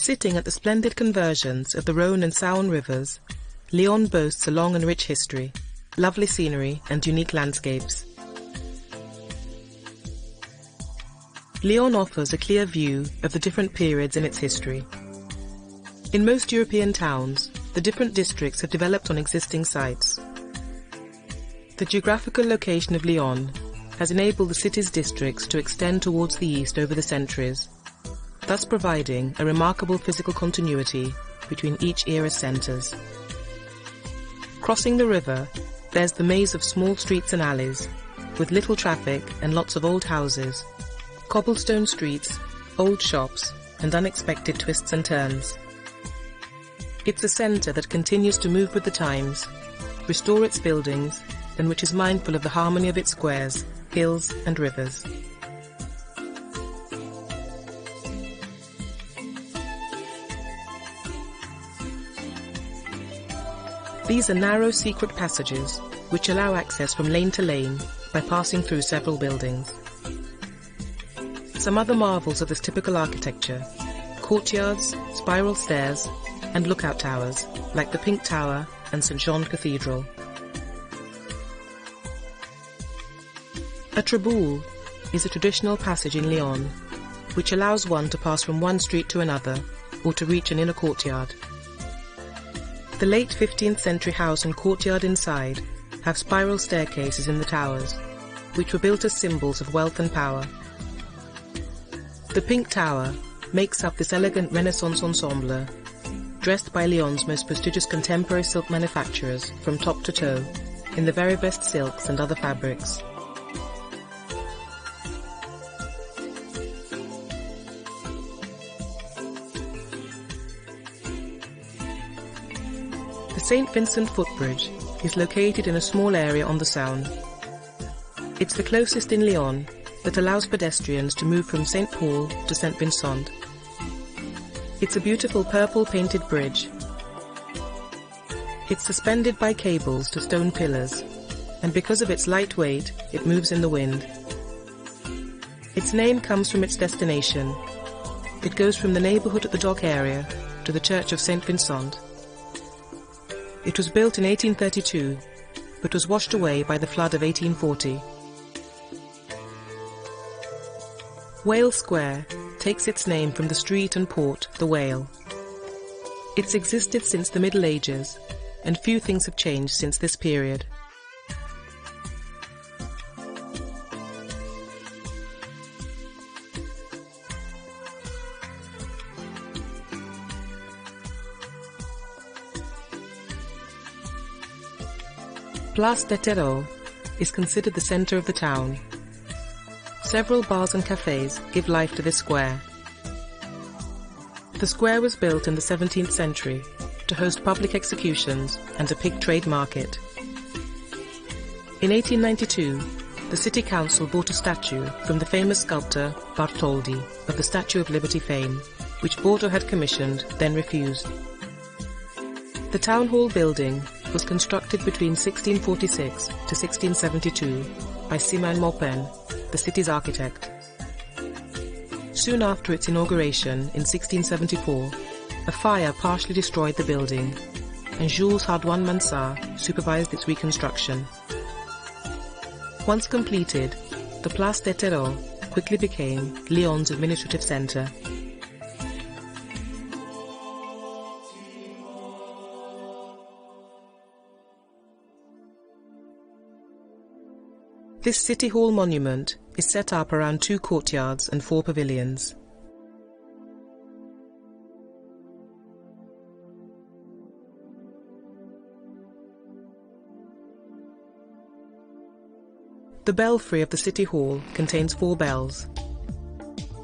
Sitting at the splendid convergence of the Rhône and Saône rivers, Lyon boasts a long and rich history, lovely scenery and unique landscapes. Lyon offers a clear view of the different periods in its history. In most European towns, the different districts have developed on existing sites. The geographical location of Lyon has enabled the city's districts to extend towards the east over the centuries, thus providing a remarkable physical continuity between each era's centres. Crossing the river, there's the maze of small streets and alleys, with little traffic and lots of old houses, cobblestone streets, old shops, and unexpected twists and turns. It's a centre that continues to move with the times, restore its buildings, and which is mindful of the harmony of its squares, hills, and rivers. These are narrow secret passages which allow access from lane to lane by passing through several buildings. Some other marvels of this typical architecture: courtyards, spiral stairs, and lookout towers like the Pink Tower and St. Jean Cathedral. A triboulle is a traditional passage in Lyon which allows one to pass from one street to another or to reach an inner courtyard. The late 15th century house and courtyard inside have spiral staircases in the towers, which were built as symbols of wealth and power. The Pink Tower makes up this elegant Renaissance ensemble, dressed by Lyon's most prestigious contemporary silk manufacturers from top to toe, in the very best silks and other fabrics. The St. Vincent footbridge is located in a small area on the Saône. It's the closest in Lyon that allows pedestrians to move from St. Paul to St. Vincent. It's a beautiful purple painted bridge. It's suspended by cables to stone pillars, and because of its light weight, it moves in the wind. Its name comes from its destination. It goes from the neighbourhood at the dock area to the church of St. Vincent. It was built in 1832, but was washed away by the flood of 1840. Whale Square takes its name from the street and port, the Whale. It's existed since the Middle Ages, and few things have changed since this period. Place des Terreaux is considered the centre of the town. Several bars and cafes give life to this square. The square was built in the 17th century to host public executions and a pig trade market. In 1892, the city council bought a statue from the famous sculptor Bartholdi of the Statue of Liberty fame, which Bordeaux had commissioned, then refused. The town hall building was constructed between 1646 to 1672 by Simon Maupin, the city's architect. Soon after its inauguration in 1674, a fire partially destroyed the building, and Jules Hardouin Mansart supervised its reconstruction. Once completed, the Place des Terreaux quickly became Lyon's administrative centre. This City Hall monument is set up around 2 courtyards and 4 pavilions. The belfry of the City Hall contains 4 bells.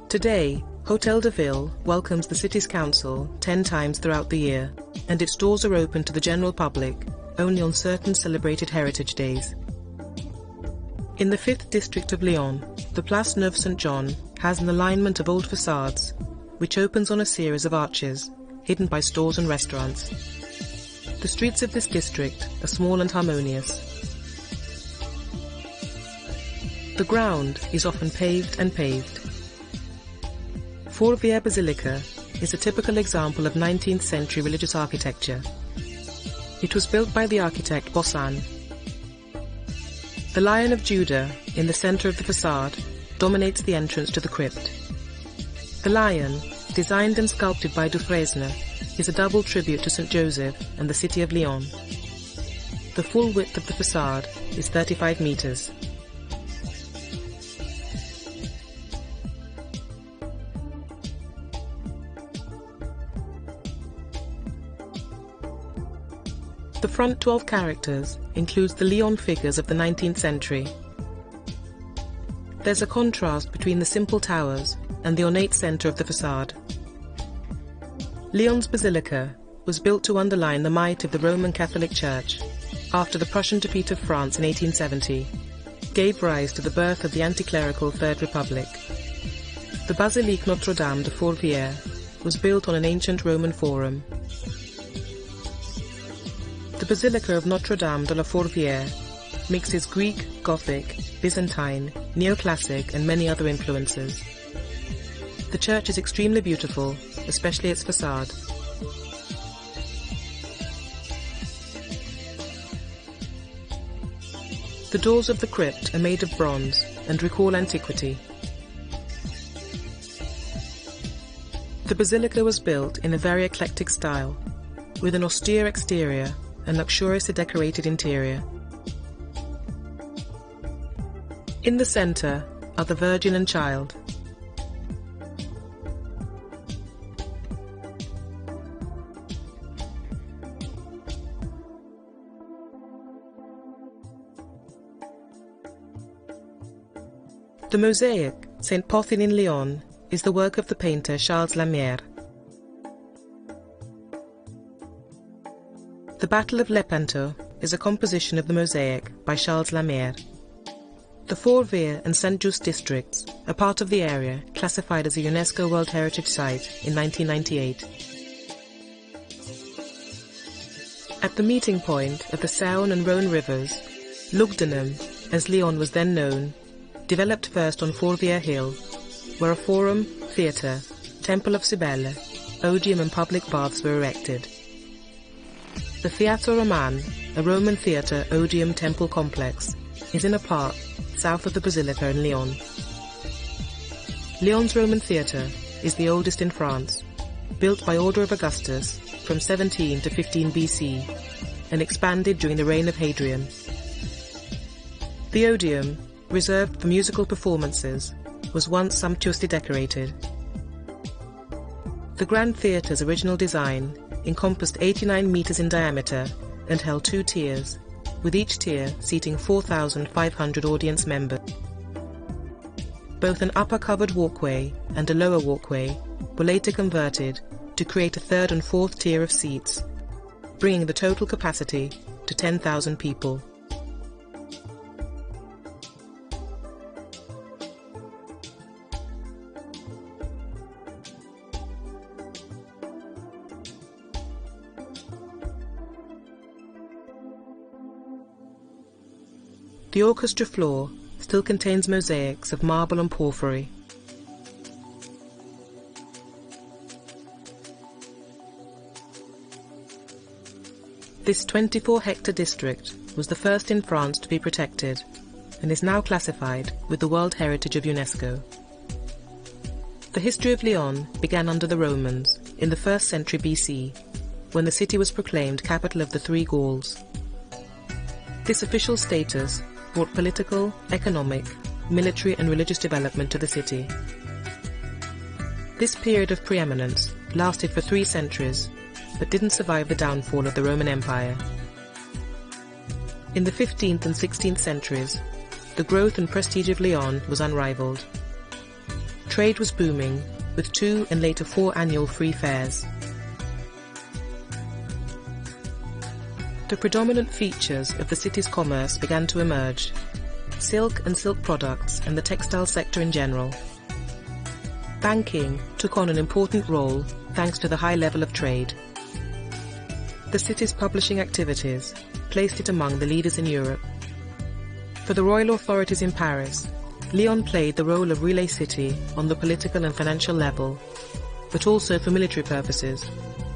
Today, Hôtel de Ville welcomes the city's council 10 times throughout the year, and its doors are open to the general public only on certain celebrated heritage days. In the 5th district of Lyon, the Place Neuve Saint-Jean has an alignment of old facades, which opens on a series of arches, hidden by stores and restaurants. The streets of this district are small and harmonious. The ground is often paved and paved. For Via Basilica is a typical example of 19th century religious architecture. It was built by the architect Bossan. The Lion of Judah, in the center of the facade, dominates the entrance to the crypt. The lion, designed and sculpted by Dufresne, is a double tribute to St. Joseph and the city of Lyon. The full width of the facade is 35 meters. The front 12 characters includes the Lyon figures of the 19th century. There's a contrast between the simple towers and the ornate center of the facade. Lyon's basilica was built to underline the might of the Roman Catholic Church after the Prussian defeat of France in 1870 gave rise to the birth of the anti-clerical Third Republic. The Basilique Notre-Dame de Fourvière was built on an ancient Roman forum. The Basilica of Notre-Dame de la Fourvière mixes Greek, Gothic, Byzantine, Neoclassic and many other influences. The church is extremely beautiful, especially its facade. The doors of the crypt are made of bronze and recall antiquity. The basilica was built in a very eclectic style, with an austere exterior and luxuriously decorated interior. In the center are the Virgin and Child. The mosaic, Saint Pothin in Lyon, is the work of the painter Charles Lamière. The Battle of Lepanto is a composition of the mosaic by Charles Lamière. The Fourvière and Saint-Just districts are part of the area classified as a UNESCO World Heritage Site in 1998. At the meeting point of the Saône and Rhône rivers, Lugdunum, as Lyon was then known, developed first on Fourvière Hill, where a forum, theatre, temple of Cybele, odium and public baths were erected. The Theatre Roman, a Roman theatre odium temple complex, is in a park south of the Basilica in Lyon. Lyon's Roman theatre is the oldest in France, built by order of Augustus from 17 to 15 BC, and expanded during the reign of Hadrian. The odium, reserved for musical performances, was once sumptuously decorated. The Grand Theatre's original design encompassed 89 meters in diameter and held 2 tiers, with each tier seating 4,500 audience members. Both an upper covered walkway and a lower walkway were later converted to create a third and fourth tier of seats, bringing the total capacity to 10,000 people. The orchestra floor still contains mosaics of marble and porphyry. This 24-hectare district was the first in France to be protected and is now classified with the World Heritage of UNESCO. The history of Lyon began under the Romans in the 1st century BC, when the city was proclaimed capital of the Three Gauls. This official status brought political, economic, military and religious development to the city. This period of preeminence lasted for 3 centuries, but didn't survive the downfall of the Roman Empire. In the 15th and 16th centuries, the growth and prestige of Lyon was unrivaled. Trade was booming, with 2 and later 4 annual free fairs. The predominant features of the city's commerce began to emerge: silk and silk products and the textile sector in general. Banking took on an important role thanks to the high level of trade. The city's publishing activities placed it among the leaders in Europe. For the royal authorities in Paris, Lyon played the role of relay city on the political and financial level, but also for military purposes,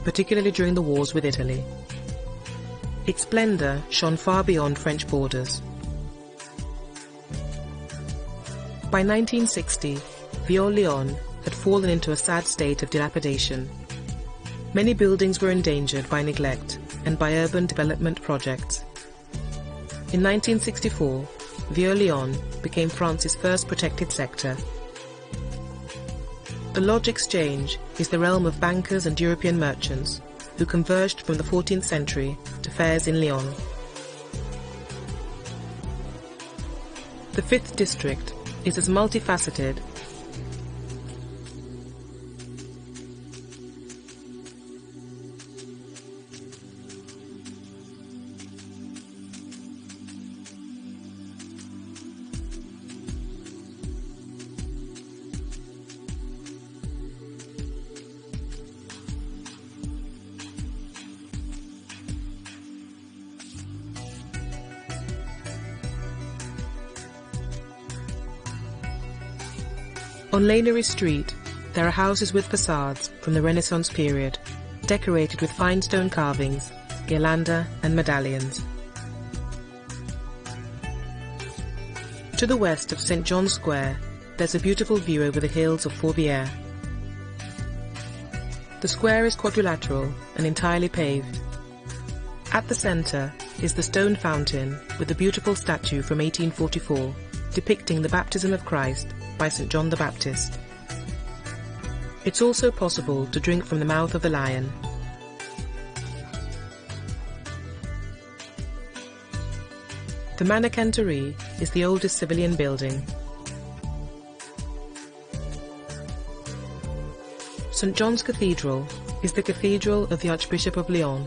particularly during the wars with Italy. Its splendor shone far beyond French borders. By 1960, Lyon had fallen into a sad state of dilapidation. Many buildings were endangered by neglect and by urban development projects. In 1964, Lyon became France's first protected sector. The Lodge Exchange is the realm of bankers and European merchants who converged from the 14th century to fairs in Lyon. The 5th district is as multifaceted On Lanery Street, there are houses with facades from the Renaissance period, decorated with fine stone carvings, guirlanda and medallions. To the west of St. John's Square, there's a beautiful view over the hills of Fourvière. The square is quadrilateral and entirely paved. At the centre is the stone fountain with a beautiful statue from 1844, depicting the baptism of Christ by St. John the Baptist. It's also possible to drink from the mouth of the Lyon. The Mannequinterie is the oldest civilian building. St. John's Cathedral is the cathedral of the Archbishop of Lyon,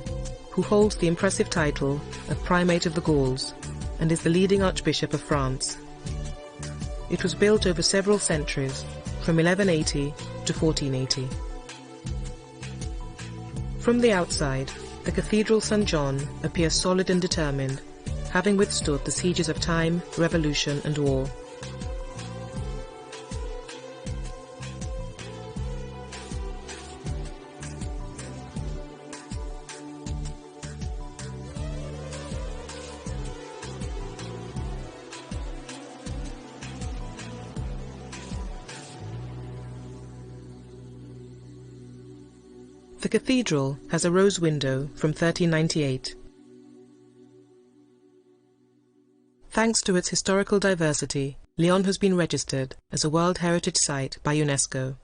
who holds the impressive title of Primate of the Gauls and is the leading Archbishop of France. It was built over several centuries, from 1180 to 1480. From the outside, the Cathedral St. John appears solid and determined, having withstood the sieges of time, revolution and war. The cathedral has a rose window from 1398. Thanks to its historical diversity, Lyon has been registered as a World Heritage Site by UNESCO.